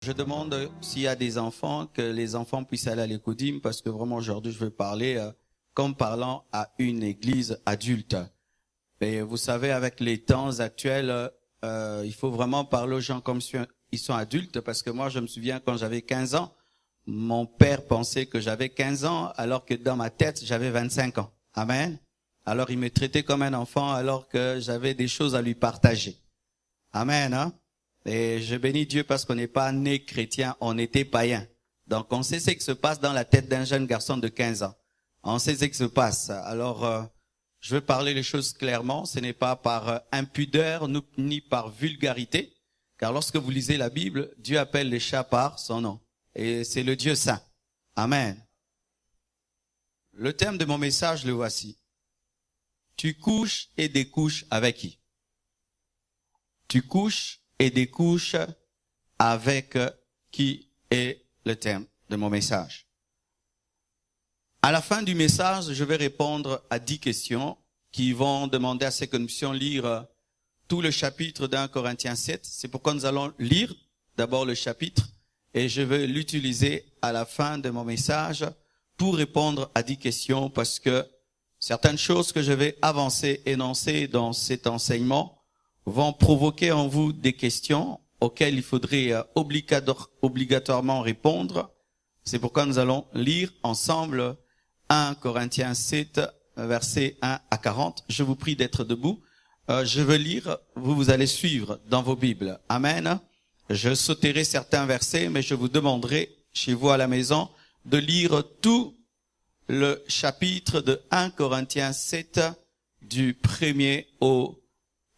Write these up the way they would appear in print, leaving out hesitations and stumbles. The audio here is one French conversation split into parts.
Je demande s'il y a des enfants, que les enfants puissent aller à l'écoudim, parce que vraiment aujourd'hui je veux parler comme parlant à une église adulte. Et vous savez, avec les temps actuels, il faut vraiment parler aux gens comme si ils sont adultes, parce que moi je me souviens quand j'avais 15 ans, mon père pensait que j'avais 15 ans, alors que dans ma tête j'avais 25 ans. Amen. Alors il me traitait comme un enfant, alors que j'avais des choses à lui partager. Amen, hein? Et je bénis Dieu parce qu'on n'est pas né chrétien, on était païen. Donc on sait ce qui se passe dans la tête d'un jeune garçon de 15 ans. On sait ce qui se passe. Alors, je veux parler les choses clairement. Ce n'est pas par impudeur ni par vulgarité. Car lorsque vous lisez la Bible, Dieu appelle les chats par son nom. Et c'est le Dieu saint. Amen. Le thème de mon message, le voici. Tu couches et découches avec qui? Tu couches et découches avec qui est le thème de mon message. À la fin du message, je vais répondre à 10 questions qui vont demander à ce que nous puissions lire tout le chapitre d'1 Corinthiens 7. C'est pourquoi nous allons lire d'abord le chapitre et je vais l'utiliser à la fin de mon message pour répondre à 10 questions parce que certaines choses que je vais avancer, énoncer dans cet enseignement vont provoquer en vous des questions auxquelles il faudrait obligatoirement répondre. C'est pourquoi nous allons lire ensemble 1 Corinthiens 7, versets 1 à 40. Je vous prie d'être debout. Je veux lire, vous allez suivre dans vos Bibles. Amen. Je sauterai certains versets, mais je vous demanderai, chez vous à la maison, de lire tout le chapitre de 1 Corinthiens 7, du 1er au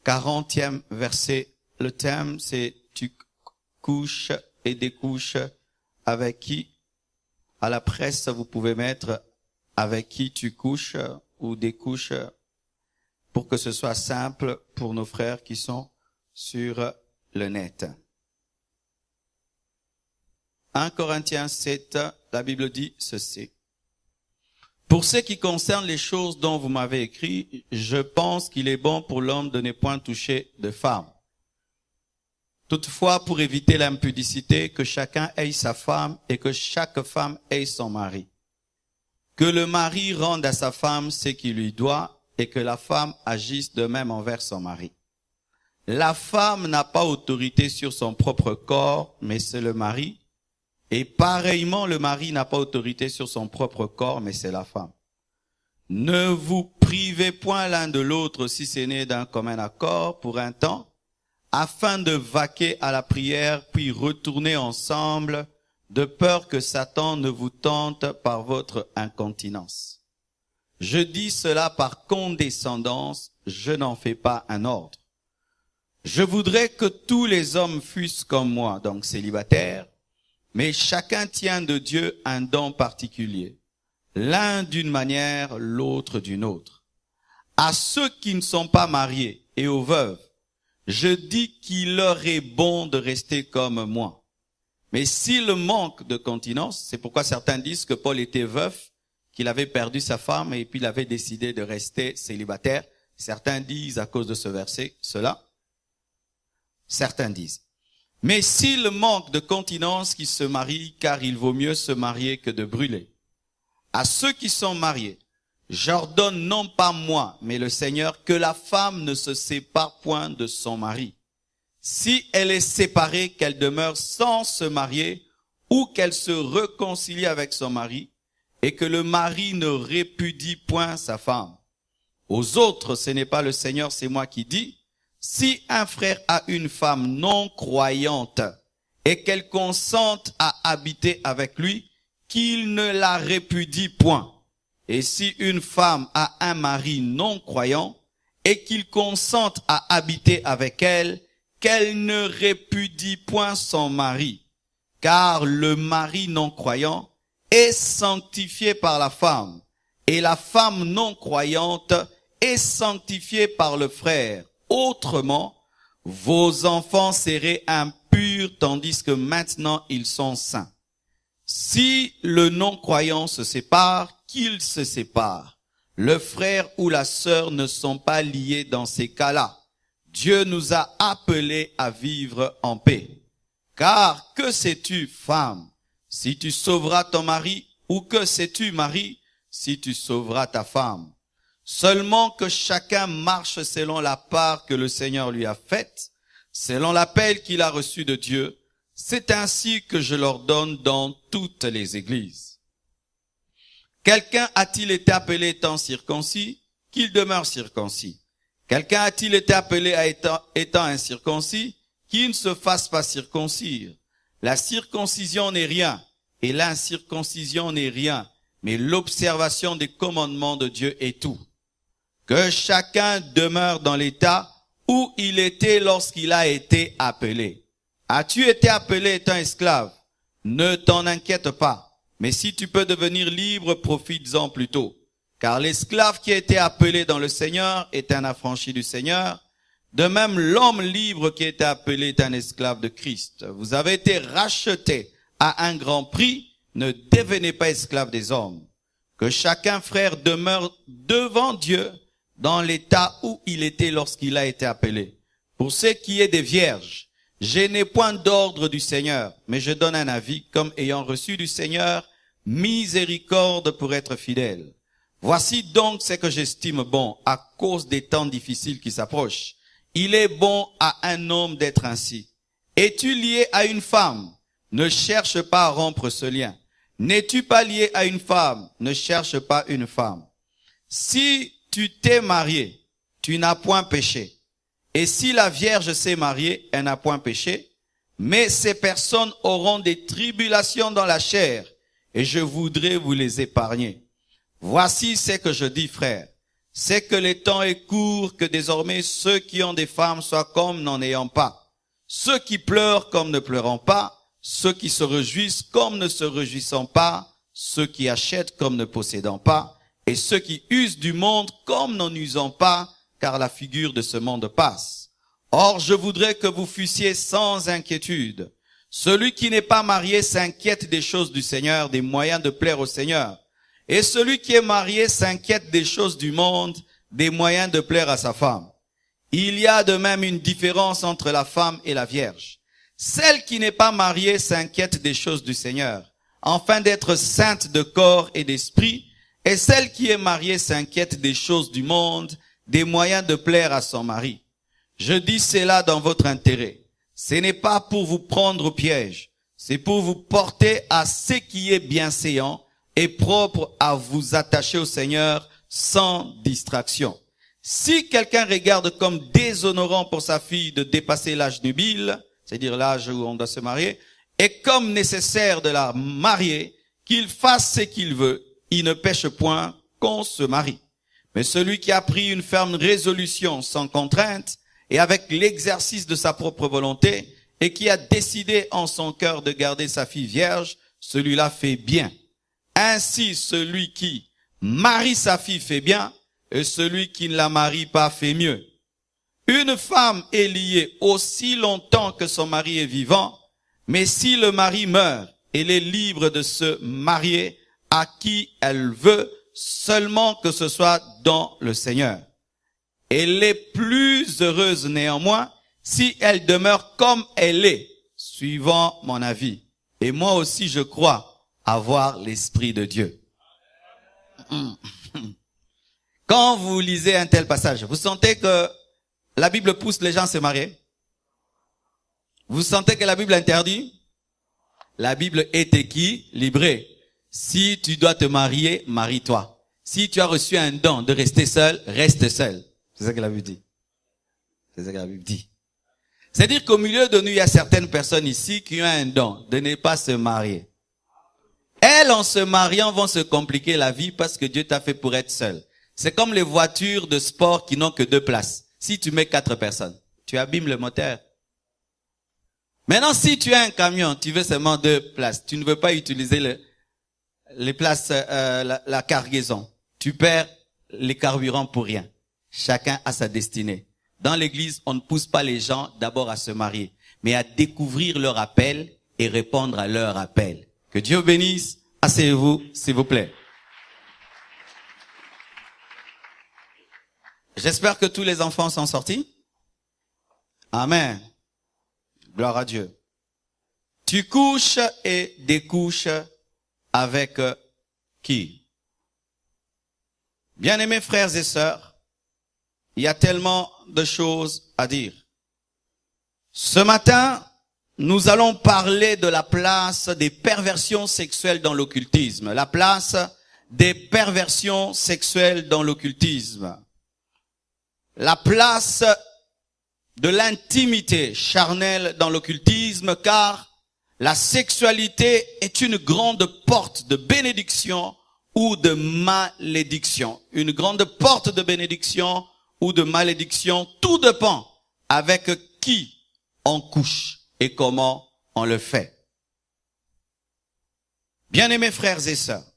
40e verset. Le thème, c'est « Tu couches et découches avec qui ?» À la presse, vous pouvez mettre « Avec qui tu couches » ou « découches » pour que ce soit simple pour nos frères qui sont sur le net. 1 Corinthiens 7, la Bible dit ceci. Pour ce qui concerne les choses dont vous m'avez écrit, je pense qu'il est bon pour l'homme de ne point toucher de femme. Toutefois, pour éviter l'impudicité, que chacun ait sa femme et que chaque femme ait son mari. Que le mari rende à sa femme ce qu'il lui doit et que la femme agisse de même envers son mari. La femme n'a pas autorité sur son propre corps, mais c'est le mari. Et pareillement, le mari n'a pas autorité sur son propre corps, mais c'est la femme. Ne vous privez point l'un de l'autre si c'est né d'un commun accord pour un temps, afin de vaquer à la prière, puis retourner ensemble, de peur que Satan ne vous tente par votre incontinence. Je dis cela par condescendance, je n'en fais pas un ordre. Je voudrais que tous les hommes fussent comme moi, donc célibataires, mais chacun tient de Dieu un don particulier, l'un d'une manière, l'autre d'une autre. À ceux qui ne sont pas mariés et aux veuves, je dis qu'il leur est bon de rester comme moi. Mais s'il manque de continence, c'est pourquoi certains disent que Paul était veuf, qu'il avait perdu sa femme et puis il avait décidé de rester célibataire. Certains disent à cause de ce verset cela. Certains disent. Mais s'il manque de continence, qu'il se marie, car il vaut mieux se marier que de brûler. À ceux qui sont mariés, j'ordonne non pas moi, mais le Seigneur, que la femme ne se sépare point de son mari. Si elle est séparée, qu'elle demeure sans se marier, ou qu'elle se réconcilie avec son mari, et que le mari ne répudie point sa femme. Aux autres, ce n'est pas le Seigneur, c'est moi qui dis. Si un frère a une femme non croyante et qu'elle consente à habiter avec lui, qu'il ne la répudie point. Et si une femme a un mari non croyant et qu'il consente à habiter avec elle, qu'elle ne répudie point son mari. Car le mari non croyant est sanctifié par la femme et la femme non croyante est sanctifiée par le frère. Autrement, vos enfants seraient impurs tandis que maintenant ils sont saints. Si le non-croyant se sépare, qu'il se sépare. Le frère ou la sœur ne sont pas liés dans ces cas-là. Dieu nous a appelés à vivre en paix. Car que sais-tu, femme, si tu sauveras ton mari, ou que sais-tu, mari, si tu sauveras ta femme? Seulement que chacun marche selon la part que le Seigneur lui a faite, selon l'appel qu'il a reçu de Dieu. C'est ainsi que je l'ordonne dans toutes les églises. Quelqu'un a-t-il été appelé étant circoncis? Qu'il demeure circoncis. Quelqu'un a-t-il été appelé à étant incirconcis? Qu'il ne se fasse pas circoncire. La circoncision n'est rien, et l'incirconcision n'est rien, mais l'observation des commandements de Dieu est tout. Que chacun demeure dans l'état où il était lorsqu'il a été appelé. As-tu été appelé étant esclave? Ne t'en inquiète pas, mais si tu peux devenir libre, profites-en plutôt. Car l'esclave qui a été appelé dans le Seigneur est un affranchi du Seigneur. De même, l'homme libre qui a été appelé est un esclave de Christ. Vous avez été rachetés à un grand prix, ne devenez pas esclaves des hommes. Que chacun, frère, demeure devant Dieu dans l'état où il était lorsqu'il a été appelé. Pour ce qui est des vierges, je n'ai point d'ordre du Seigneur, mais je donne un avis comme ayant reçu du Seigneur miséricorde pour être fidèle. Voici donc ce que j'estime bon à cause des temps difficiles qui s'approchent. Il est bon à un homme d'être ainsi. Es-tu lié à une femme? Ne cherche pas à rompre ce lien. N'es-tu pas lié à une femme? Ne cherche pas une femme. Si tu t'es marié, tu n'as point péché. Et si la Vierge s'est mariée, elle n'a point péché. Mais ces personnes auront des tribulations dans la chair, et je voudrais vous les épargner. Voici ce que je dis, frère. C'est que le temps est court, que désormais ceux qui ont des femmes soient comme n'en ayant pas. Ceux qui pleurent comme ne pleurant pas. Ceux qui se réjouissent comme ne se réjouissant pas. Ceux qui achètent comme ne possédant pas. Et ceux qui usent du monde comme n'en usant pas, car la figure de ce monde passe. Or, je voudrais que vous fussiez sans inquiétude. Celui qui n'est pas marié s'inquiète des choses du Seigneur, des moyens de plaire au Seigneur. Et celui qui est marié s'inquiète des choses du monde, des moyens de plaire à sa femme. Il y a de même une différence entre la femme et la vierge. Celle qui n'est pas mariée s'inquiète des choses du Seigneur, afin d'être sainte de corps et d'esprit, et celle qui est mariée s'inquiète des choses du monde, des moyens de plaire à son mari. Je dis cela dans votre intérêt. Ce n'est pas pour vous prendre au piège, c'est pour vous porter à ce qui est bienséant et propre à vous attacher au Seigneur sans distraction. Si quelqu'un regarde comme déshonorant pour sa fille de dépasser l'âge nubile, c'est-à-dire l'âge où on doit se marier, et comme nécessaire de la marier, qu'il fasse ce qu'il veut, il ne pêche point qu'on se marie. Mais celui qui a pris une ferme résolution sans contrainte et avec l'exercice de sa propre volonté et qui a décidé en son cœur de garder sa fille vierge, celui-là fait bien. Ainsi, celui qui marie sa fille fait bien et celui qui ne la marie pas fait mieux. Une femme est liée aussi longtemps que son mari est vivant, mais si le mari meurt, elle est libre de se marier à qui elle veut, seulement que ce soit dans le Seigneur. Elle est plus heureuse néanmoins si elle demeure comme elle est, suivant mon avis. Et moi aussi je crois avoir l'Esprit de Dieu. Quand vous lisez un tel passage, vous sentez que la Bible pousse les gens à se marier? Vous sentez que la Bible interdit? La Bible est équilibrée. Si tu dois te marier, marie-toi. Si tu as reçu un don de rester seul, reste seul. C'est ça que la Bible dit. C'est ça que la Bible dit. C'est-à-dire qu'au milieu de nous, il y a certaines personnes ici qui ont un don de ne pas se marier. Elles, en se mariant, vont se compliquer la vie parce que Dieu t'a fait pour être seul. C'est comme les voitures de sport qui n'ont que 2 places. Si tu mets 4 personnes, tu abîmes le moteur. Maintenant, si tu as un camion, tu veux seulement 2 places. Tu ne veux pas utiliser les places, la cargaison. Tu perds les carburants pour rien. Chacun a sa destinée. Dans l'église, on ne pousse pas les gens d'abord à se marier, mais à découvrir leur appel et répondre à leur appel. Que Dieu bénisse. Asseyez-vous, s'il vous plaît. J'espère que tous les enfants sont sortis. Amen. Gloire à Dieu. Tu couches et découches avec qui? Bien-aimés frères et sœurs, il y a tellement de choses à dire. Ce matin, nous allons parler de la place des perversions sexuelles dans l'occultisme. La place des perversions sexuelles dans l'occultisme. La place de l'intimité charnelle dans l'occultisme, car la sexualité est une grande porte de bénédiction ou de malédiction. Une grande porte de bénédiction ou de malédiction, tout dépend avec qui on couche et comment on le fait. Bien-aimés frères et sœurs,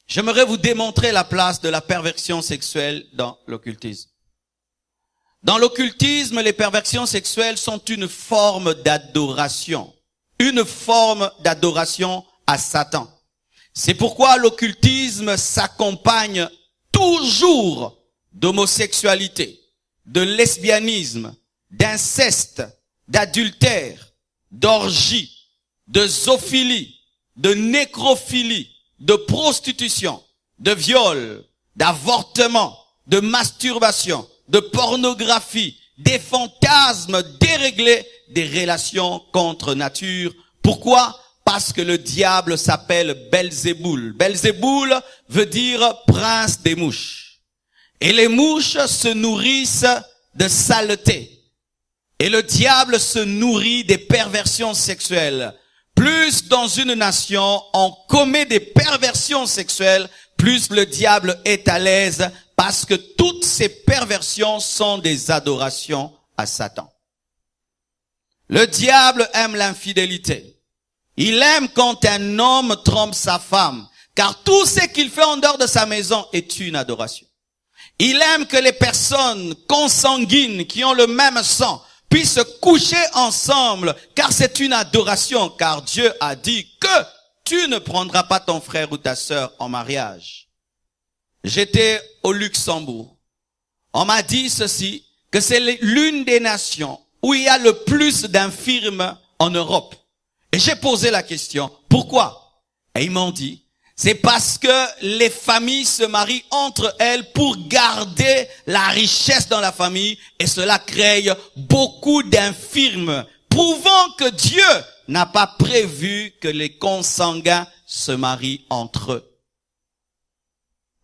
j'aimerais vous démontrer la place de la perversion sexuelle dans l'occultisme. Dans l'occultisme, les perversions sexuelles sont une forme d'adoration. Une forme d'adoration à Satan. C'est pourquoi l'occultisme s'accompagne toujours d'homosexualité, de lesbianisme, d'inceste, d'adultère, d'orgie, de zoophilie, de nécrophilie, de prostitution, de viol, d'avortement, de masturbation, de pornographie, des fantasmes déréglés, des relations contre nature. Pourquoi? Parce que le diable s'appelle Belzéboul. Belzéboul veut dire prince des mouches. Et les mouches se nourrissent de saleté. Et le diable se nourrit des perversions sexuelles. Plus dans une nation on commet des perversions sexuelles, plus le diable est à l'aise, parce que toutes ces perversions sont des adorations à Satan. Le diable aime l'infidélité. Il aime quand un homme trompe sa femme, car tout ce qu'il fait en dehors de sa maison est une adoration. Il aime que les personnes consanguines qui ont le même sang puissent coucher ensemble, car c'est une adoration, car Dieu a dit que tu ne prendras pas ton frère ou ta sœur en mariage. J'étais au Luxembourg. On m'a dit ceci, que c'est l'une des nations où il y a le plus d'infirmes en Europe. Et j'ai posé la question, pourquoi? Et ils m'ont dit, c'est parce que les familles se marient entre elles pour garder la richesse dans la famille, et cela crée beaucoup d'infirmes, prouvant que Dieu n'a pas prévu que les consanguins se marient entre eux.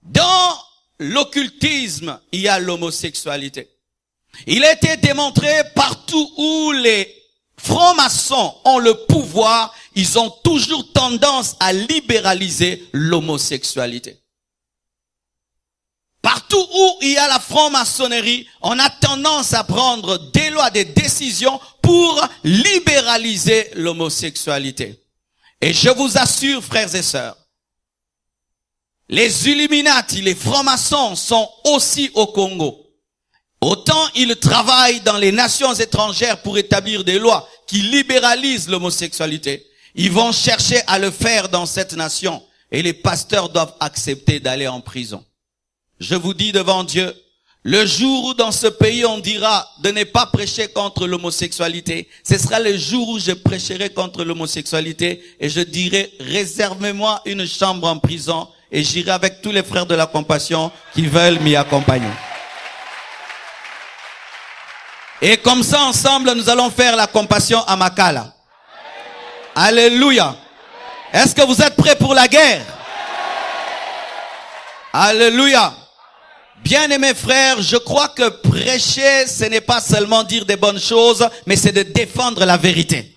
Dans l'occultisme, il y a l'homosexualité. Il a été démontré partout où les francs-maçons ont le pouvoir, ils ont toujours tendance à libéraliser l'homosexualité. Partout où il y a la franc-maçonnerie, on a tendance à prendre des lois, des décisions pour libéraliser l'homosexualité. Et je vous assure, frères et sœurs, les Illuminati, les francs-maçons sont aussi au Congo. Autant ils travaillent dans les nations étrangères pour établir des lois qui libéralisent l'homosexualité, ils vont chercher à le faire dans cette nation et les pasteurs doivent accepter d'aller en prison. Je vous dis devant Dieu, le jour où dans ce pays on dira de ne pas prêcher contre l'homosexualité, ce sera le jour où je prêcherai contre l'homosexualité et je dirai réservez-moi une chambre en prison et j'irai avec tous les frères de la compassion qui veulent m'y accompagner. Et comme ça, ensemble, nous allons faire la compassion à Makala. Alléluia. Est-ce que vous êtes prêts pour la guerre? Alléluia. Bien-aimés frères, je crois que prêcher, ce n'est pas seulement dire des bonnes choses, mais c'est de défendre la vérité.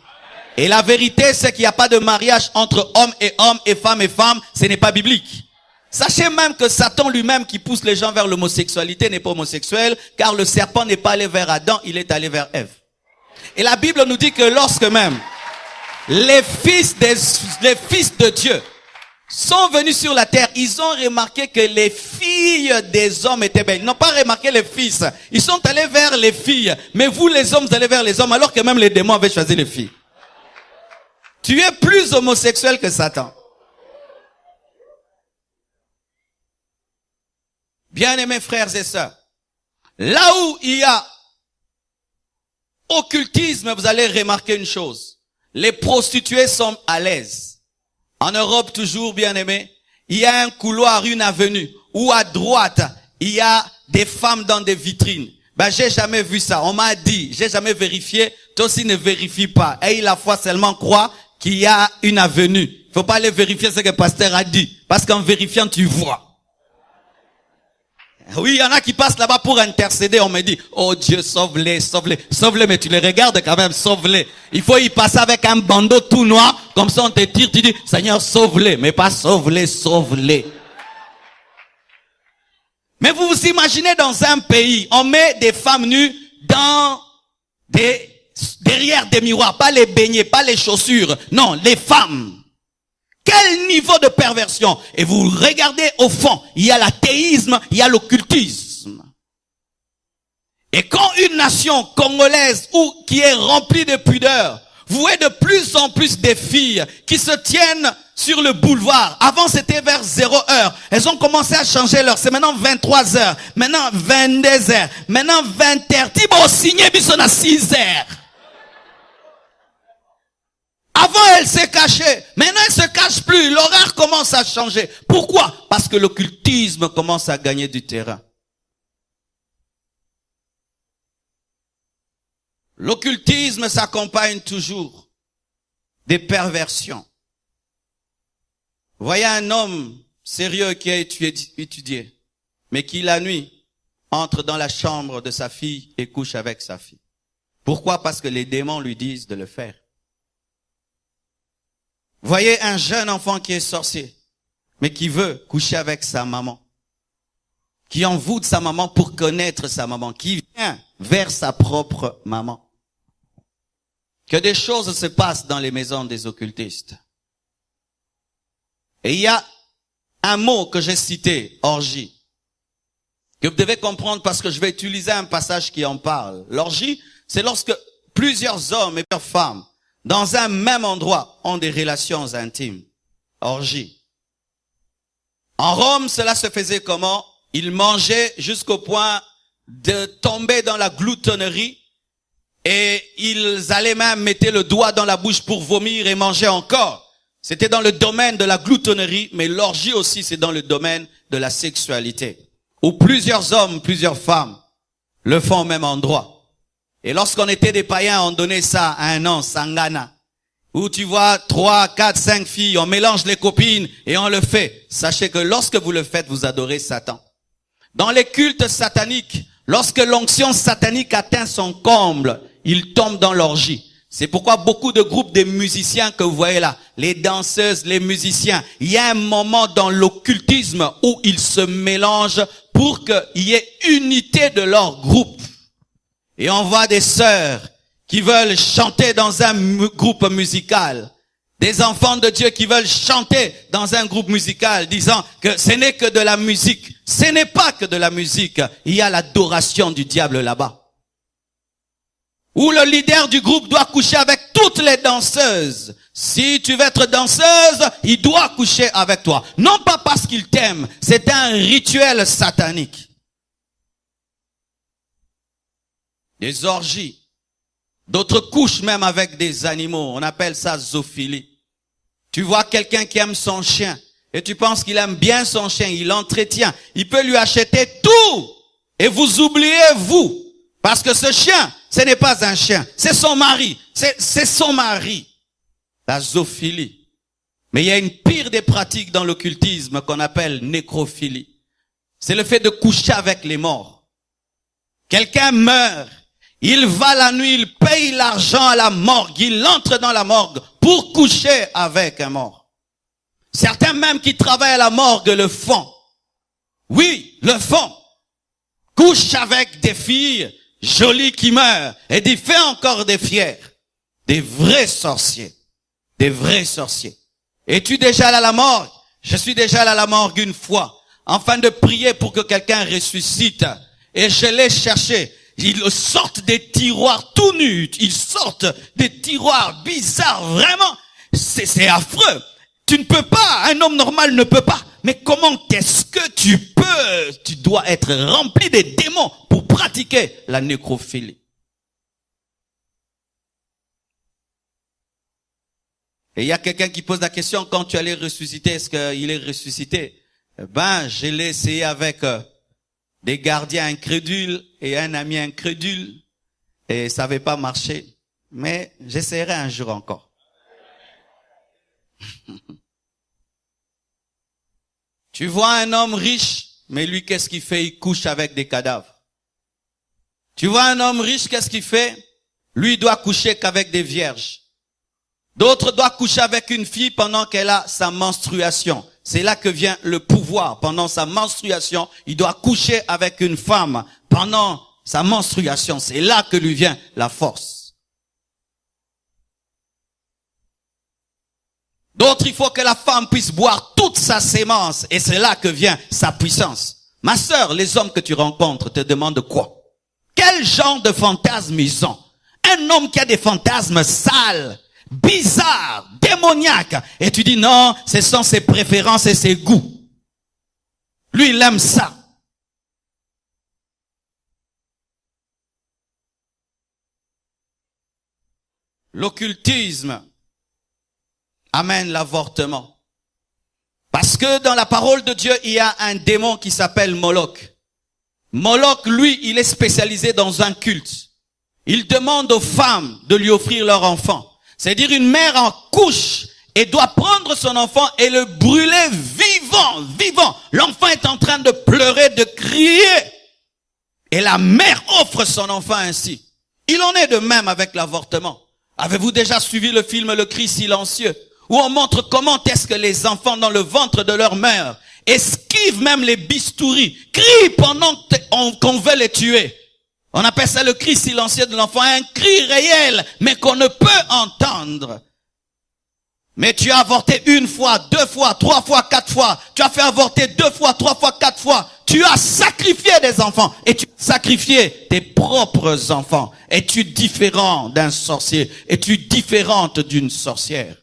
Et la vérité, c'est qu'il n'y a pas de mariage entre homme et femme, ce n'est pas biblique. Sachez même que Satan lui-même qui pousse les gens vers l'homosexualité n'est pas homosexuel, car le serpent n'est pas allé vers Adam, il est allé vers Ève. Et la Bible nous dit que lorsque même les fils de Dieu sont venus sur la terre, ils ont remarqué que les filles des hommes étaient belles. Ils n'ont pas remarqué les fils. Ils sont allés vers les filles. Mais vous les hommes, vous allez vers les hommes, alors que même les démons avaient choisi les filles. Tu es plus homosexuel que Satan. Bien-aimés frères et sœurs, là où il y a occultisme, vous allez remarquer une chose. Les prostituées sont à l'aise. En Europe, toujours bien aimé, il y a un couloir, une avenue, où à droite, il y a des femmes dans des vitrines. Ben, j'ai jamais vu ça. On m'a dit, j'ai jamais vérifié. Toi aussi ne vérifie pas. Aie la foi seulement croire qu'il y a une avenue. Faut pas aller vérifier ce que le pasteur a dit. Parce qu'en vérifiant, tu vois. Oui, il y en a qui passent là-bas pour intercéder. On me dit, oh Dieu, sauve-les, sauve-les. Sauve-les, mais tu les regardes quand même, sauve-les. Il faut y passer avec un bandeau tout noir. Comme ça, on te tire, tu dis, Seigneur, sauve-les. Mais pas sauve-les, sauve-les. Mais vous vous imaginez dans un pays, on met des femmes nues derrière des miroirs. Pas les beignets, pas les chaussures. Non, les femmes. Quel niveau de perversion! Et vous regardez au fond, il y a l'athéisme, il y a l'occultisme. Et quand une nation congolaise ou qui est remplie de pudeur, vous voyez de plus en plus des filles qui se tiennent sur le boulevard. Avant c'était vers 0h. Elles ont commencé à changer l'heure. C'est maintenant 23h. Maintenant 22h. Maintenant 20h. Thibaut signé bisson à 6h. Avant, elle s'est cachée. Maintenant, elle se cache plus. L'horaire commence à changer. Pourquoi? Parce que l'occultisme commence à gagner du terrain. L'occultisme s'accompagne toujours des perversions. Voyez un homme sérieux qui a étudié, mais qui la nuit entre dans la chambre de sa fille et couche avec sa fille. Pourquoi? Parce que les démons lui disent de le faire. Voyez un jeune enfant qui est sorcier, mais qui veut coucher avec sa maman, qui envoûte sa maman pour connaître sa maman, qui vient vers sa propre maman. Que des choses se passent dans les maisons des occultistes. Et il y a un mot que j'ai cité, orgie, que vous devez comprendre parce que je vais utiliser un passage qui en parle. L'orgie, c'est lorsque plusieurs hommes et plusieurs femmes dans un même endroit ont des relations intimes. Orgie. En Rome, cela se faisait comment? Ils mangeaient jusqu'au point de tomber dans la gloutonnerie et ils allaient même mettre le doigt dans la bouche pour vomir et manger encore. C'était dans le domaine de la gloutonnerie, mais l'orgie aussi c'est dans le domaine de la sexualité. Où plusieurs hommes, plusieurs femmes le font au même endroit. Et lorsqu'on était des païens, on donnait ça à un an, sangana. Où tu vois 3, 4, 5 filles, on mélange les copines et on le fait. Sachez que lorsque vous le faites, vous adorez Satan. Dans les cultes sataniques, lorsque l'onction satanique atteint son comble, il tombe dans l'orgie. C'est pourquoi beaucoup de groupes de musiciens que vous voyez là, les danseuses, les musiciens, il y a un moment dans l'occultisme où ils se mélangent pour qu'il y ait unité de leur groupe. Et on voit des sœurs qui veulent chanter dans un groupe musical. Des enfants de Dieu qui veulent chanter dans un groupe musical, disant que ce n'est que de la musique. Ce n'est pas que de la musique. Il y a l'adoration du diable là-bas. Où le leader du groupe doit coucher avec toutes les danseuses. Si tu veux être danseuse, il doit coucher avec toi. Non pas parce qu'il t'aime, c'est un rituel satanique. Des orgies. D'autres couchent même avec des animaux. On appelle ça zoophilie. Tu vois quelqu'un qui aime son chien et tu penses qu'il aime bien son chien, il l'entretient. Il peut lui acheter tout et vous oubliez vous. Parce que ce chien, ce n'est pas un chien. C'est son mari. C'est son mari. La zoophilie. Mais il y a une pire des pratiques dans l'occultisme qu'on appelle nécrophilie. C'est le fait de coucher avec les morts. Quelqu'un meurt. Il va la nuit, il paye l'argent à la morgue, il entre dans la morgue pour coucher avec un mort. Certains même qui travaillent à la morgue le font. Oui, le font. Couche avec des filles jolies qui meurent et dit fais encore des fiers. Des vrais sorciers. Des vrais sorciers. Es-tu déjà allé à la morgue? Je suis déjà allé à la morgue une fois, afin de prier pour que quelqu'un ressuscite. Et je l'ai cherché. Ils sortent des tiroirs tout nus. Ils sortent des tiroirs bizarres. Vraiment, c'est affreux. Tu ne peux pas. Un homme normal ne peut pas. Mais comment est-ce que tu peux? Tu dois être rempli des démons pour pratiquer la nécrophilie. Et il y a quelqu'un qui pose la question, quand tu allais ressusciter, est-ce qu'il est ressuscité? Je l'ai essayé avec des gardiens incrédules et un ami incrédule. Et ça n'avait pas marché. Mais j'essaierai un jour encore. Tu vois un homme riche, mais lui, qu'est-ce qu'il fait? Il couche avec des cadavres. Tu vois un homme riche, qu'est-ce qu'il fait? Lui, il doit coucher qu'avec des vierges. D'autres doivent coucher avec une fille pendant qu'elle a sa menstruation. C'est là que vient le pouvoir. Pendant sa menstruation, il doit coucher avec une femme. Pendant sa menstruation, c'est là que lui vient la force. D'autres, il faut que la femme puisse boire toute sa sémence. Et c'est là que vient sa puissance. Ma sœur, les hommes que tu rencontres te demandent quoi? Quel genre de fantasmes ils ont? Un homme qui a des fantasmes sales, bizarres, démoniaques. Et tu dis non, ce sont ses préférences et ses goûts. Lui, il aime ça. L'occultisme amène l'avortement. Parce que dans la parole de Dieu, il y a un démon qui s'appelle Moloch. Moloch, lui, il est spécialisé dans un culte. Il demande aux femmes de lui offrir leur enfant. C'est-à-dire une mère en couche et doit prendre son enfant et le brûler vivant. L'enfant est en train de pleurer, de crier. Et la mère offre son enfant ainsi. Il en est de même avec l'avortement. Avez-vous déjà suivi le film Le Cri silencieux, où on montre comment est-ce que les enfants dans le ventre de leur mère esquivent même les bistouris, crient pendant qu'on veut les tuer. On appelle ça le cri silencieux de l'enfant, un cri réel, mais qu'on ne peut entendre. Mais tu as avorté une fois, 2 fois, 3 fois, 4 fois. Tu as fait avorter 2 fois, 3 fois, 4 fois. Tu as sacrifié des enfants. Et tu as sacrifié tes propres enfants. Es-tu différent d'un sorcier? Es-tu différente d'une sorcière?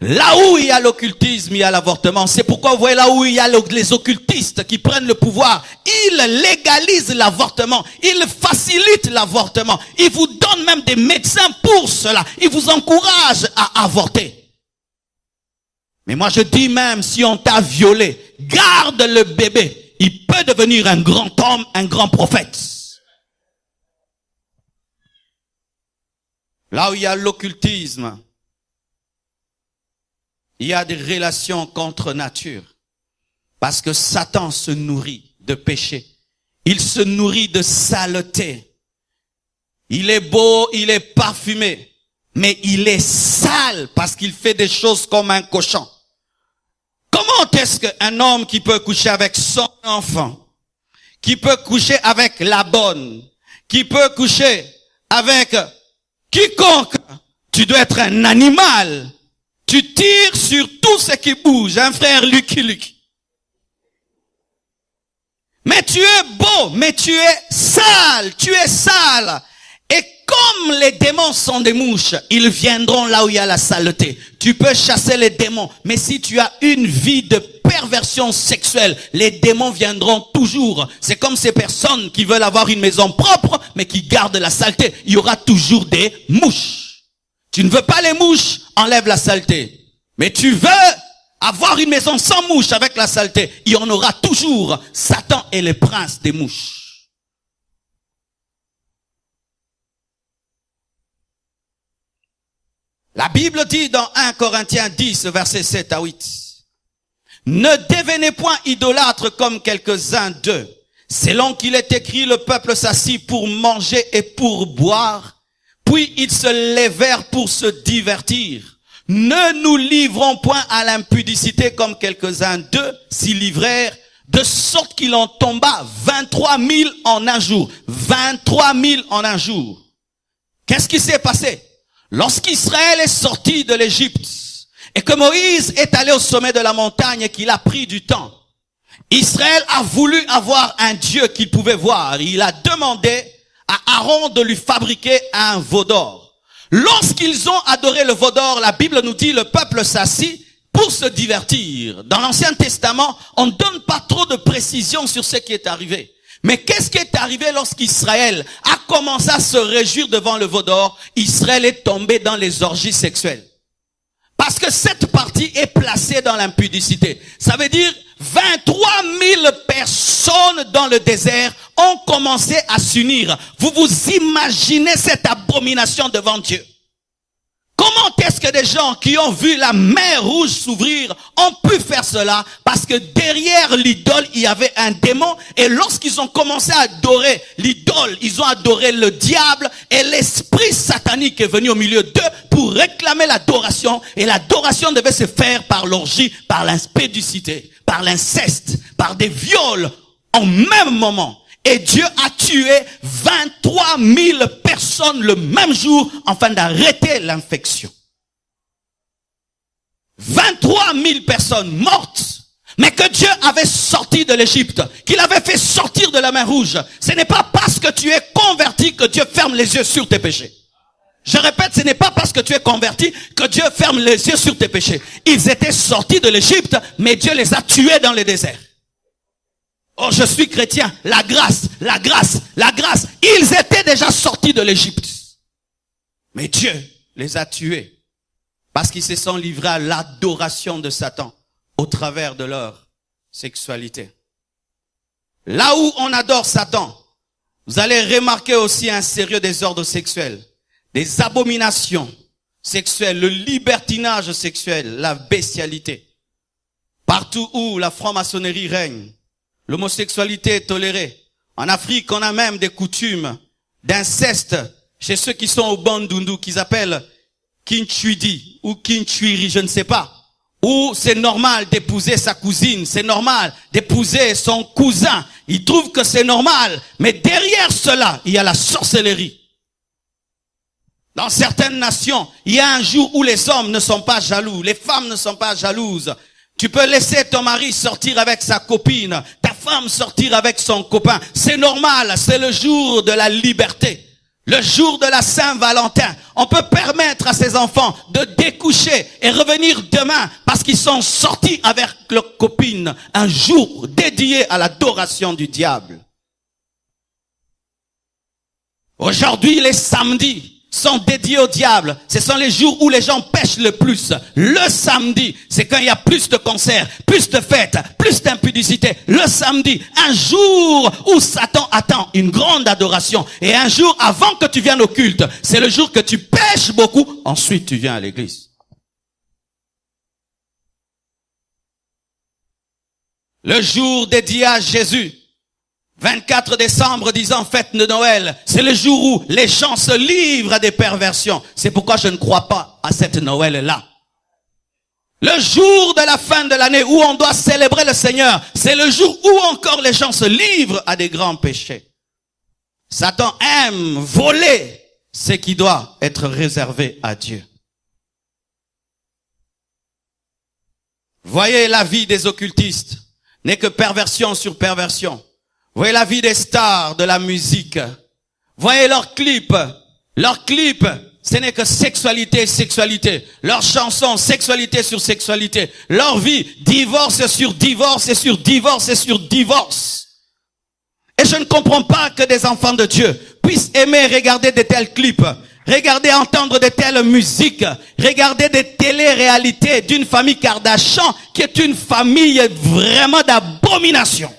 Là où il y a l'occultisme, il y a l'avortement. C'est pourquoi vous voyez là où il y a les occultistes qui prennent le pouvoir. Ils légalisent l'avortement. Ils facilitent l'avortement. Ils vous donnent même des médecins pour cela. Ils vous encouragent à avorter. Mais moi je dis même, si on t'a violé, garde le bébé. Il peut devenir un grand homme, un grand prophète. Là où il y a l'occultisme, il y a des relations contre nature. Parce que Satan se nourrit de péché. Il se nourrit de saleté. Il est beau, il est parfumé. Mais il est sale parce qu'il fait des choses comme un cochon. Comment est-ce qu'un homme qui peut coucher avec son enfant, qui peut coucher avec la bonne, qui peut coucher avec quiconque, tu dois être un animal. Tu tires sur tout ce qui bouge, un frère Lucky Luke. Mais tu es beau, mais tu es sale, Et comme les démons sont des mouches, ils viendront là où il y a la saleté. Tu peux chasser les démons, mais si tu as une vie de perversion sexuelle, les démons viendront toujours. C'est comme ces personnes qui veulent avoir une maison propre, mais qui gardent la saleté. Il y aura toujours des mouches. Tu ne veux pas les mouches, enlève la saleté. Mais tu veux avoir une maison sans mouches avec la saleté. Il y en aura toujours. Satan est le prince des mouches. La Bible dit dans 1 Corinthiens 10, versets 7 à 8. Ne devenez point idolâtres comme quelques-uns d'eux. Selon qu'il est écrit, le peuple s'assit pour manger et pour boire. Puis ils se lèvèrent pour se divertir. Ne nous livrons point à l'impudicité comme quelques-uns d'eux s'y livrèrent, de sorte qu'il en tomba 23 000 en un jour. 23 000 en un jour. Qu'est-ce qui s'est passé? Lorsqu'Israël est sorti de l'Égypte et que Moïse est allé au sommet de la montagne et qu'il a pris du temps, Israël a voulu avoir un Dieu qu'il pouvait voir. Il a demandé à Aaron de lui fabriquer un veau d'or. Lorsqu'ils ont adoré le veau d'or, la Bible nous dit le peuple s'assit pour se divertir. Dans l'Ancien Testament, on ne donne pas trop de précision sur ce qui est arrivé. Mais qu'est-ce qui est arrivé lorsqu'Israël a commencé à se réjouir devant le veau d'or? Israël est tombé dans les orgies sexuelles. lorsque cette partie est placée dans l'impudicité, ça veut dire 23 000 personnes dans le désert ont commencé à s'unir. Vous vous imaginez cette abomination devant Dieu? Comment est-ce que des gens qui ont vu la mer rouge s'ouvrir ont pu faire cela? Parce que derrière l'idole, il y avait un démon. Et lorsqu'ils ont commencé à adorer l'idole, ils ont adoré le diable. Et l'esprit satanique est venu au milieu d'eux pour réclamer l'adoration. Et l'adoration devait se faire par l'orgie, par l'impudicité, par l'inceste, par des viols en même moment. Et Dieu a tué 23 000 personnes le même jour afin d'arrêter l'infection. 23 000 personnes mortes, mais que Dieu avait sorti de l'Égypte, qu'il avait fait sortir de la mer rouge. Ce n'est pas parce que tu es converti que Dieu ferme les yeux sur tes péchés. Je répète, ce n'est pas parce que tu es converti que Dieu ferme les yeux sur tes péchés. Ils étaient sortis de l'Égypte, mais Dieu les a tués dans le désert. Oh, je suis chrétien. La grâce, la grâce, la grâce. Ils étaient déjà sortis de l'Égypte. Mais Dieu les a tués parce qu'ils se sont livrés à l'adoration de Satan au travers de leur sexualité. Là où on adore Satan, vous allez remarquer aussi un sérieux désordre sexuel, des abominations sexuelles, le libertinage sexuel, la bestialité. Partout où la franc-maçonnerie règne, l'homosexualité est tolérée. En Afrique, on a même des coutumes d'inceste chez ceux qui sont au Bandundu, qu'ils appellent Kinchuidi ou Kinchuiri, je ne sais pas. Où c'est normal d'épouser sa cousine, c'est normal d'épouser son cousin. Ils trouvent que c'est normal, mais derrière cela, il y a la sorcellerie. Dans certaines nations, il y a un jour où les hommes ne sont pas jaloux, les femmes ne sont pas jalouses. Tu peux laisser ton mari sortir avec sa copine, ta femme sortir avec son copain. C'est normal, c'est le jour de la liberté. Le jour de la Saint-Valentin. On peut permettre à ses enfants de découcher et revenir demain parce qu'ils sont sortis avec leur copine. Un jour dédié à l'adoration du diable. Aujourd'hui, les samedis sont dédiés au diable. Ce sont les jours où les gens pêchent le plus. Le samedi, c'est quand il y a plus de concerts, plus de fêtes, plus d'impudicité. Le samedi, un jour où Satan attend une grande adoration. Et un jour avant que tu viennes au culte, c'est le jour que tu pêches beaucoup. Ensuite, tu viens à l'église. Le jour dédié à Jésus. 24 décembre, disant fête de Noël, c'est le jour où les gens se livrent à des perversions. C'est pourquoi je ne crois pas à cette Noël-là. Le jour de la fin de l'année où on doit célébrer le Seigneur, c'est le jour où encore les gens se livrent à des grands péchés. Satan aime voler ce qui doit être réservé à Dieu. Voyez, la vie des occultistes n'est que perversion sur perversion. Voyez la vie des stars de la musique. Voyez leurs clips. Leurs clips, ce n'est que sexualité, sexualité. Leurs chansons, sexualité sur sexualité. Leur vie, divorce sur divorce et sur divorce et sur divorce. Et je ne comprends pas que des enfants de Dieu puissent aimer regarder de tels clips, regarder, entendre de telles musiques, regarder des télé-réalités d'une famille Kardashian qui est une famille vraiment d'abomination.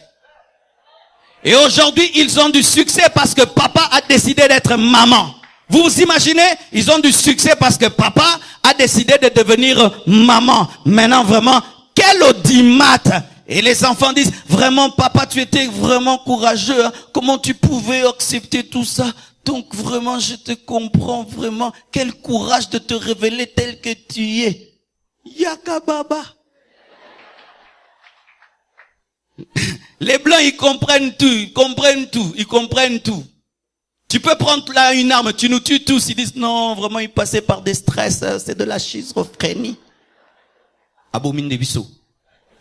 Et aujourd'hui, ils ont du succès parce que papa a décidé d'être maman. Vous vous imaginez? Ils ont du succès parce que papa a décidé de devenir maman. Maintenant, vraiment, quel audimat! Et les enfants disent, vraiment, papa, tu étais vraiment courageux. Hein? Comment tu pouvais accepter tout ça? Donc, vraiment, je te comprends vraiment. Quel courage de te révéler tel que tu es. Yaka baba. Les blancs, ils comprennent tout, ils comprennent tout, ils comprennent tout. Tu peux prendre là une arme, tu nous tues tous. Ils disent non, vraiment, ils passaient par des stress, c'est de la schizophrénie. Abomine de biso.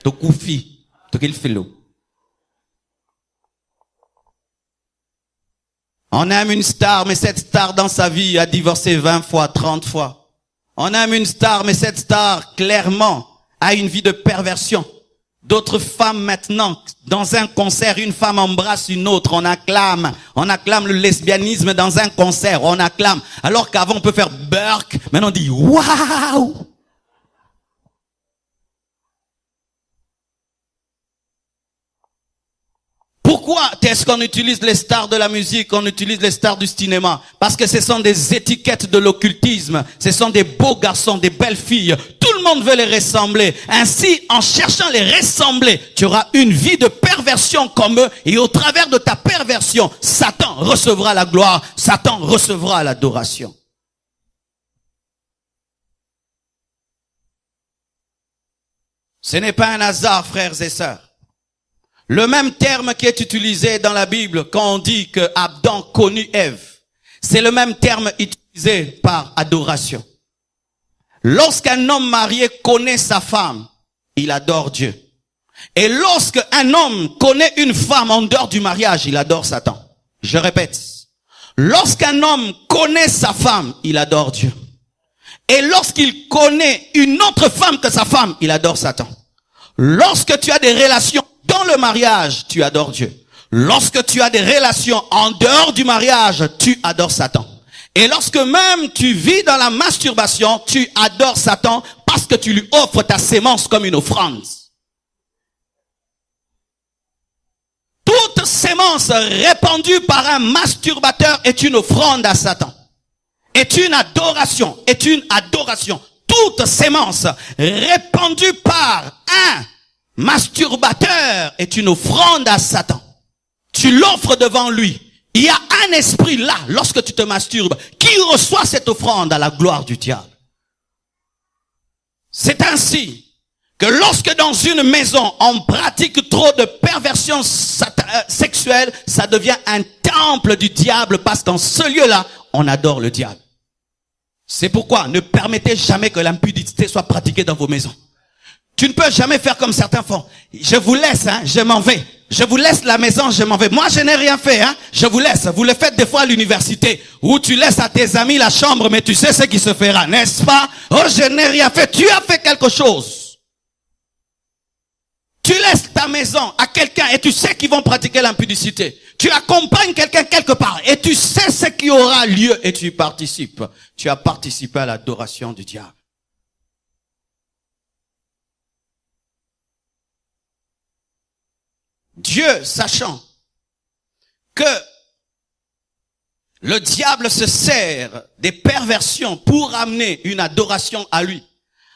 Tokoufi, tokil felo. On aime une star, mais cette star dans sa vie a divorcé 20 fois, 30 fois. On aime une star, mais cette star, clairement, a une vie de perversion. D'autres femmes maintenant, dans un concert, une femme embrasse une autre, on acclame le lesbianisme dans un concert, on acclame. Alors qu'avant on peut faire burk, maintenant on dit waouh. Pourquoi est-ce qu'on utilise les stars de la musique, on utilise les stars du cinéma? Parce que ce sont des étiquettes de l'occultisme. Ce sont des beaux garçons, des belles filles. Tout le monde veut les ressembler. Ainsi, en cherchant à les ressembler, tu auras une vie de perversion comme eux. Et au travers de ta perversion, Satan recevra la gloire. Satan recevra l'adoration. Ce n'est pas un hasard, frères et sœurs. Le même terme qui est utilisé dans la Bible quand on dit que Adam connut Ève, c'est le même terme utilisé par adoration. Lorsqu'un homme marié connaît sa femme, il adore Dieu. Et lorsqu'un homme connaît une femme en dehors du mariage, il adore Satan. Je répète. Lorsqu'un homme connaît sa femme, il adore Dieu. Et lorsqu'il connaît une autre femme que sa femme, il adore Satan. Lorsque tu as des relations dans le mariage, tu adores Dieu. Lorsque tu as des relations en dehors du mariage, tu adores Satan. Et lorsque même tu vis dans la masturbation, tu adores Satan parce que tu lui offres ta sémence comme une offrande. Toute sémence répandue par un masturbateur est une offrande à Satan. Est une adoration. Est une adoration. Toute sémence répandue par un masturbateur est une offrande à Satan. Tu l'offres devant lui. Il y a un esprit là, lorsque tu te masturbes, qui reçoit cette offrande à la gloire du diable. C'est ainsi que lorsque dans une maison, on pratique trop de perversion sexuelle, ça devient un temple du diable parce qu'en ce lieu-là, on adore le diable. C'est pourquoi ne permettez jamais que l'impudicité soit pratiquée dans vos maisons. Tu ne peux jamais faire comme certains font. Je vous laisse, je m'en vais. Je vous laisse la maison, je m'en vais. Moi, je n'ai rien fait, je vous laisse. Vous le faites des fois à l'université, où tu laisses à tes amis la chambre, mais tu sais ce qui se fera, n'est-ce pas? Oh, je n'ai rien fait. Tu as fait quelque chose. Tu laisses ta maison à quelqu'un et tu sais qu'ils vont pratiquer l'impudicité. Tu accompagnes quelqu'un quelque part et tu sais ce qui aura lieu et tu y participes. Tu as participé à l'adoration du diable. Dieu, sachant que le diable se sert des perversions pour amener une adoration à lui,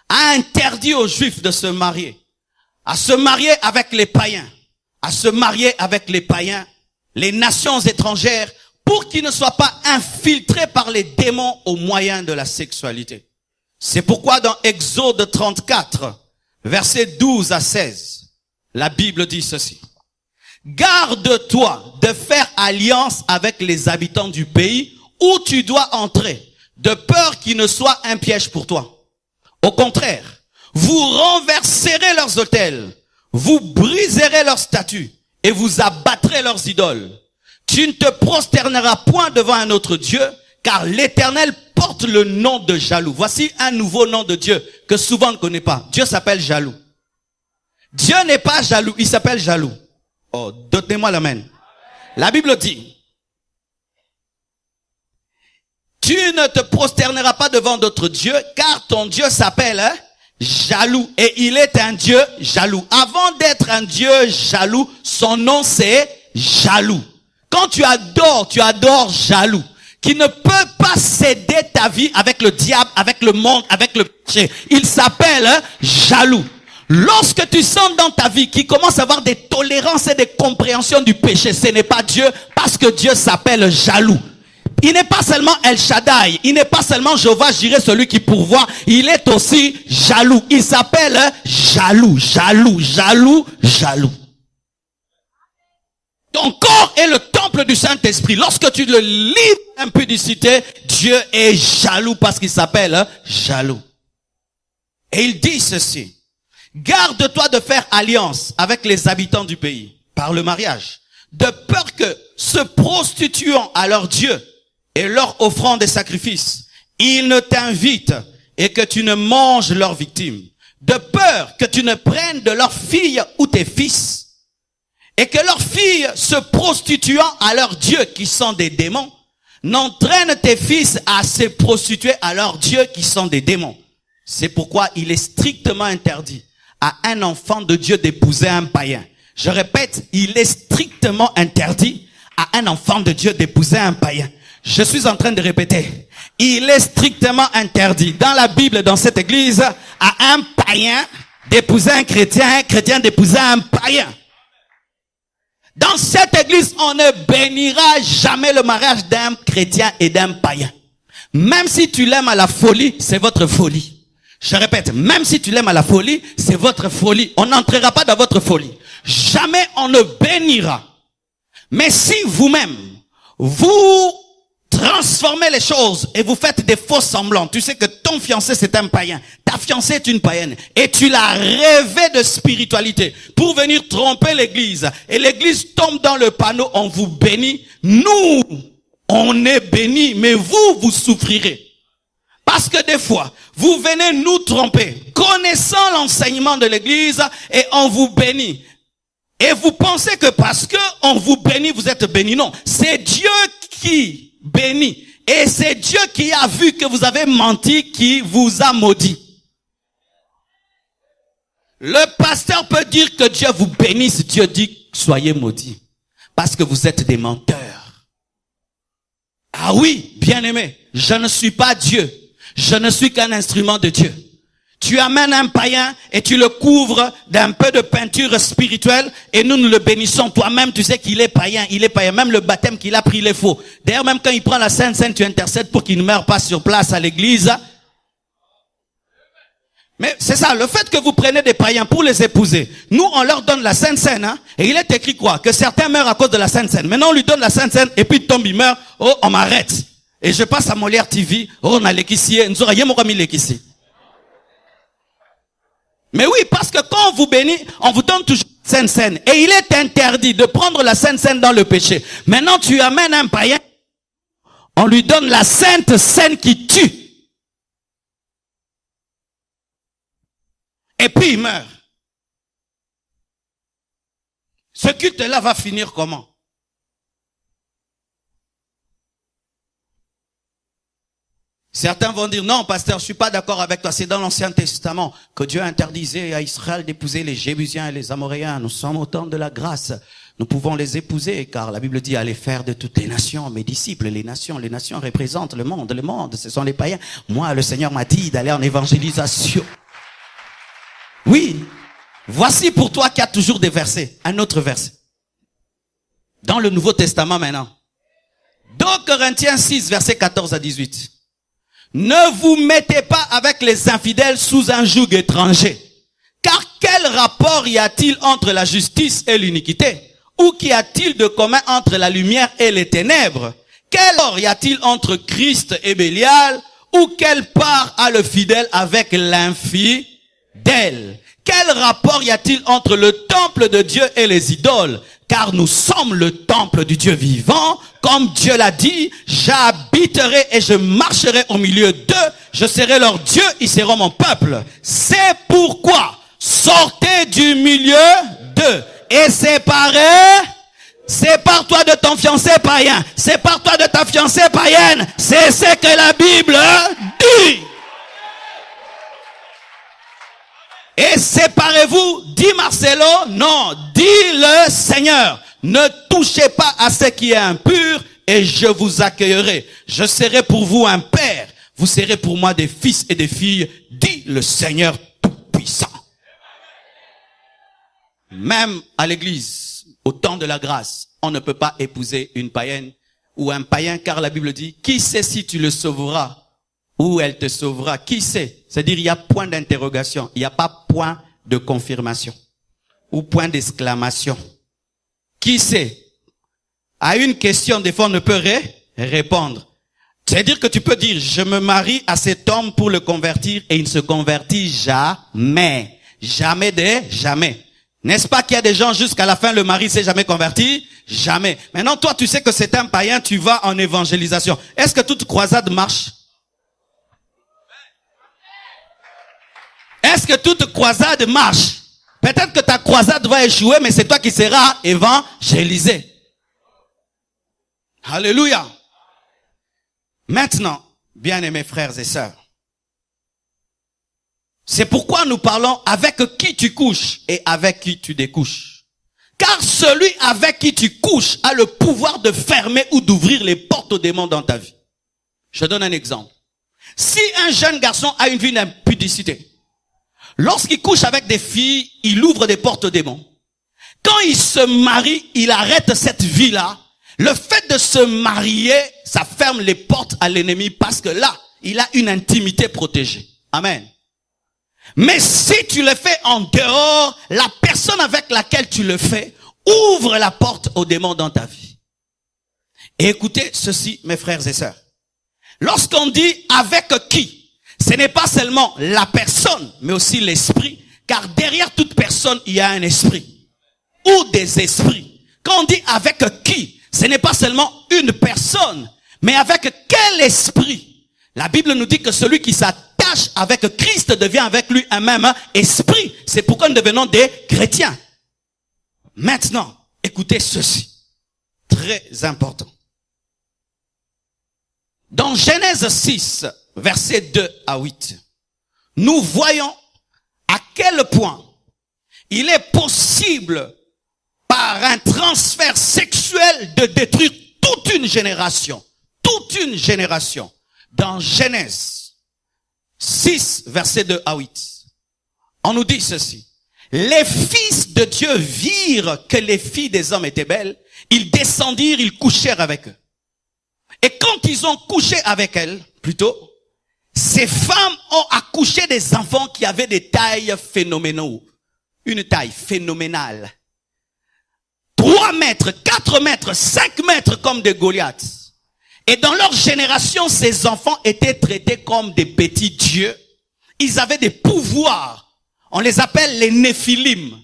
a interdit aux Juifs de se marier, à se marier avec les païens, à se marier avec les païens, les nations étrangères, pour qu'ils ne soient pas infiltrés par les démons au moyen de la sexualité. C'est pourquoi dans Exode 34, versets 12 à 16, la Bible dit ceci. Garde-toi de faire alliance avec les habitants du pays où tu dois entrer, de peur qu'il ne soit un piège pour toi. Au contraire, vous renverserez leurs autels, vous briserez leurs statues et vous abattrez leurs idoles. Tu ne te prosterneras point devant un autre Dieu, car l'Éternel porte le nom de jaloux. Voici un nouveau nom de Dieu que souvent on ne connaît pas. Dieu s'appelle jaloux. Dieu n'est pas jaloux, il s'appelle jaloux. Oh, donnez-moi l'amen. La Bible dit, tu ne te prosterneras pas devant d'autres dieux, car ton Dieu s'appelle jaloux. Et il est un Dieu jaloux. Avant d'être un Dieu jaloux, son nom c'est jaloux. Quand tu adores jaloux, qui ne peut pas céder ta vie avec le diable, avec le monde, avec le péché. Il s'appelle jaloux. Lorsque tu sens dans ta vie qu'il commence à avoir des tolérances et des compréhensions du péché, ce n'est pas Dieu, parce que Dieu s'appelle jaloux. Il n'est pas seulement El Shaddai, il n'est pas seulement Jéhovah Jireh, celui qui pourvoit, il est aussi jaloux. Il s'appelle jaloux, jaloux, jaloux, jaloux. Ton corps est le temple du Saint-Esprit. Lorsque tu le livres l'impudicité, Dieu est jaloux parce qu'il s'appelle jaloux. Et il dit ceci. Garde-toi de faire alliance avec les habitants du pays par le mariage, de peur que, se prostituant à leur Dieu et leur offrant des sacrifices, ils ne t'invitent et que tu ne manges leurs victimes, de peur que tu ne prennes de leurs filles ou tes fils, et que leurs filles, se prostituant à leurs dieux qui sont des démons, n'entraînent tes fils à se prostituer à leurs dieux qui sont des démons. C'est pourquoi il est strictement interdit à un enfant de Dieu d'épouser un païen. Je répète, il est strictement interdit à un enfant de Dieu d'épouser un païen. Je suis en train de répéter. Il est strictement interdit dans la Bible, dans cette église, à un païen d'épouser un chrétien d'épouser un païen. Dans cette église, on ne bénira jamais le mariage d'un chrétien et d'un païen. Même si tu l'aimes à la folie, c'est votre folie. Je répète, même si tu l'aimes à la folie, c'est votre folie. On n'entrera pas dans votre folie. Jamais on ne bénira. Mais si vous-même, vous transformez les choses et vous faites des faux semblants, tu sais que ton fiancé c'est un païen, ta fiancée est une païenne, et tu l'as rêvé de spiritualité pour venir tromper l'église, et l'église tombe dans le panneau, on vous bénit, nous, on est bénis, mais vous souffrirez. Parce que des fois, vous venez nous tromper, connaissant l'enseignement de l'église, et on vous bénit. Et vous pensez que parce que on vous bénit, vous êtes bénis. Non, c'est Dieu qui bénit. Et c'est Dieu qui a vu que vous avez menti, qui vous a maudit. Le pasteur peut dire que Dieu vous bénisse. Dieu dit, soyez maudits. Parce que vous êtes des menteurs. Ah oui, bien-aimé, je ne suis pas Dieu. Je ne suis qu'un instrument de Dieu. Tu amènes un païen et tu le couvres d'un peu de peinture spirituelle et nous le bénissons. Toi-même, tu sais qu'il est païen, il est païen. Même le baptême qu'il a pris, il est faux. D'ailleurs, même quand il prend la Sainte Seine, tu intercèdes pour qu'il ne meure pas sur place à l'église. Mais c'est ça, le fait que vous prenez des païens pour les épouser, nous, on leur donne la Sainte Seine, et il est écrit quoi? Que certains meurent à cause de la Sainte Seine. Maintenant, on lui donne la Sainte Seine et puis il tombe, il meurt. Oh, on m'arrête. Et je passe à Molière TV. Oh, on a l'équissier. Nous aurions mis l'équissier. Mais oui, parce que quand on vous bénit, on vous donne toujours la Sainte Seine. Et il est interdit de prendre la Sainte Seine dans le péché. Maintenant, tu amènes un païen, on lui donne la Sainte Seine qui tue. Et puis il meurt. Ce culte-là va finir comment? Certains vont dire, non, pasteur, je suis pas d'accord avec toi. C'est dans l'Ancien Testament que Dieu interdisait à Israël d'épouser les Jébusiens et les Amoréens. Nous sommes au temps de la grâce. Nous pouvons les épouser, car la Bible dit, allez faire de toutes les nations mes disciples. Les nations représentent le monde, ce sont les païens. Moi, le Seigneur m'a dit d'aller en évangélisation. Oui, voici pour toi qu'il y a toujours des versets. Un autre verset. Dans le Nouveau Testament maintenant. 2 Corinthiens 6, versets 14 à 18. Ne vous mettez pas avec les infidèles sous un joug étranger. Car quel rapport y a-t-il entre la justice et l'iniquité? Ou qu'y a-t-il de commun entre la lumière et les ténèbres? Quel rapport y a-t-il entre Christ et Bélial? Ou quelle part a le fidèle avec l'infidèle? Quel rapport y a-t-il entre le temple de Dieu et les idoles? Car nous sommes le temple du Dieu vivant. Comme Dieu l'a dit, j'habiterai et je marcherai au milieu d'eux. Je serai leur Dieu, ils seront mon peuple. C'est pourquoi sortez du milieu d'eux et sépare-toi de ton fiancé païen. Sépare-toi de ta fiancée païenne. C'est ce que la Bible dit. Et séparez-vous, dit Marcelo, non, dit le Seigneur. Ne touchez pas à ce qui est impur et je vous accueillerai. Je serai pour vous un père. Vous serez pour moi des fils et des filles, dit le Seigneur Tout-Puissant. Même à l'église, au temps de la grâce, on ne peut pas épouser une païenne ou un païen, car la Bible dit, qui sait si tu le sauveras ou elle te sauvera? Qui sait? C'est-à-dire, il y a point d'interrogation, il n'y a pas point de confirmation ou point d'exclamation. Qui sait? À une question, des fois, on ne peut répondre. C'est-à-dire que tu peux dire, je me marie à cet homme pour le convertir et il ne se convertit jamais. Jamais de jamais. N'est-ce pas qu'il y a des gens jusqu'à la fin, le mari s'est jamais converti? Jamais. Maintenant, toi, tu sais que c'est un païen, tu vas en évangélisation. Est-ce que toute croisade marche? Est-ce que toute croisade marche? Peut-être que ta croisade va échouer, mais c'est toi qui seras évangélisé. Alléluia. Maintenant, bien-aimés frères et sœurs, c'est pourquoi nous parlons avec qui tu couches et avec qui tu découches. Car celui avec qui tu couches a le pouvoir de fermer ou d'ouvrir les portes aux démons dans ta vie. Je donne un exemple. Si un jeune garçon a une vie d'impudicité, lorsqu'il couche avec des filles, il ouvre des portes aux démons. Quand il se marie, il arrête cette vie-là. Le fait de se marier, ça ferme les portes à l'ennemi parce que là, il a une intimité protégée. Amen. Mais si tu le fais en dehors, la personne avec laquelle tu le fais ouvre la porte aux démons dans ta vie. Et écoutez ceci, mes frères et sœurs. Lorsqu'on dit avec qui, ce n'est pas seulement la personne, mais aussi l'esprit, car derrière toute personne, il y a un esprit ou des esprits. Quand on dit avec qui, ce n'est pas seulement une personne, mais avec quel esprit? La Bible nous dit que celui qui s'attache avec Christ devient avec lui un même esprit. C'est pourquoi nous devenons des chrétiens. Maintenant, écoutez ceci. Très important. Dans Genèse 6, versets 2 à 8, nous voyons à quel point il est possible par un transfert sexuel de détruire toute une génération. Toute une génération. Dans Genèse 6, versets 2 à 8, on nous dit ceci. Les fils de Dieu virent que les filles des hommes étaient belles. Ils descendirent, ils couchèrent avec eux. Et quand ils ont couché avec elles, plutôt, ces femmes ont accouché des enfants qui avaient des tailles phénoménales. Une taille phénoménale. 3 mètres, 4 mètres, 5 mètres comme des Goliaths. Et dans leur génération, ces enfants étaient traités comme des petits dieux. Ils avaient des pouvoirs. On les appelle les Néphilim.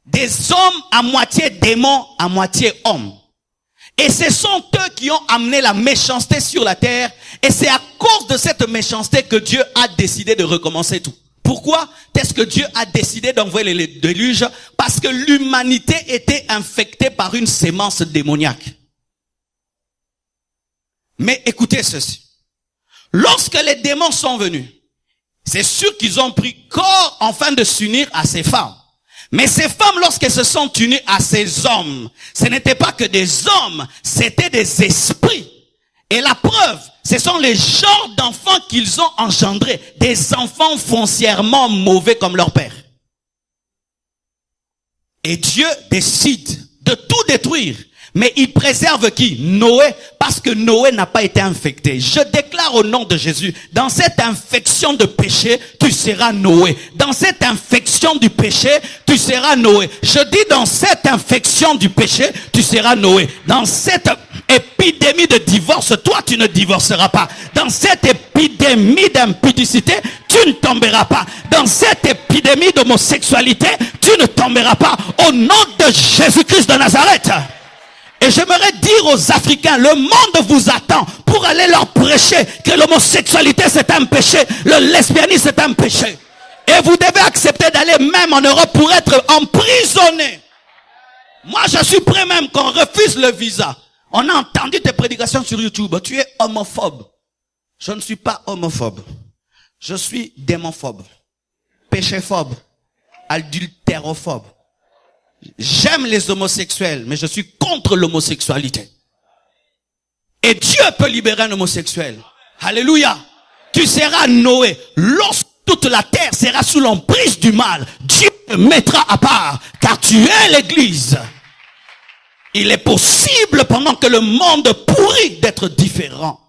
Des hommes à moitié démons, à moitié hommes. Et ce sont eux qui ont amené la méchanceté sur la terre. Et c'est à cause de cette méchanceté que Dieu a décidé de recommencer tout. Pourquoi est-ce que Dieu a décidé d'envoyer le déluge? Parce que l'humanité était infectée par une sémence démoniaque. Mais écoutez ceci. Lorsque les démons sont venus, c'est sûr qu'ils ont pris corps afin de s'unir à ces femmes. Mais ces femmes, lorsqu'elles se sont unies à ces hommes, ce n'était pas que des hommes, c'était des esprits. Et la preuve, ce sont les genres d'enfants qu'ils ont engendrés. Des enfants foncièrement mauvais comme leur père. Et Dieu décide de tout détruire. Mais il préserve qui? Noé, parce que Noé n'a pas été infecté. Je déclare au nom de Jésus, dans cette infection de péché, tu seras Noé. Dans cette infection du péché, tu seras Noé. Je dis dans cette infection du péché, tu seras Noé. Dans cette épidémie de divorce, toi tu ne divorceras pas. Dans cette épidémie d'impudicité, tu ne tomberas pas. Dans cette épidémie d'homosexualité, tu ne tomberas pas. Au nom de Jésus-Christ de Nazareth. Et j'aimerais dire aux Africains, le monde vous attend pour aller leur prêcher que l'homosexualité c'est un péché, le lesbianisme c'est un péché. Et vous devez accepter d'aller même en Europe pour être emprisonné. Moi je suis prêt même qu'on refuse le visa. On a entendu tes prédications sur YouTube, tu es homophobe. Je ne suis pas homophobe. Je suis démonphobe, péchéphobe, adultérophobe. J'aime les homosexuels, mais je suis contre l'homosexualité. Et Dieu peut libérer un homosexuel. Alléluia. Tu seras Noé. Lorsque toute la terre sera sous l'emprise du mal, Dieu te mettra à part, car tu es l'église. Il est possible, pendant que le monde pourrit, d'être différent.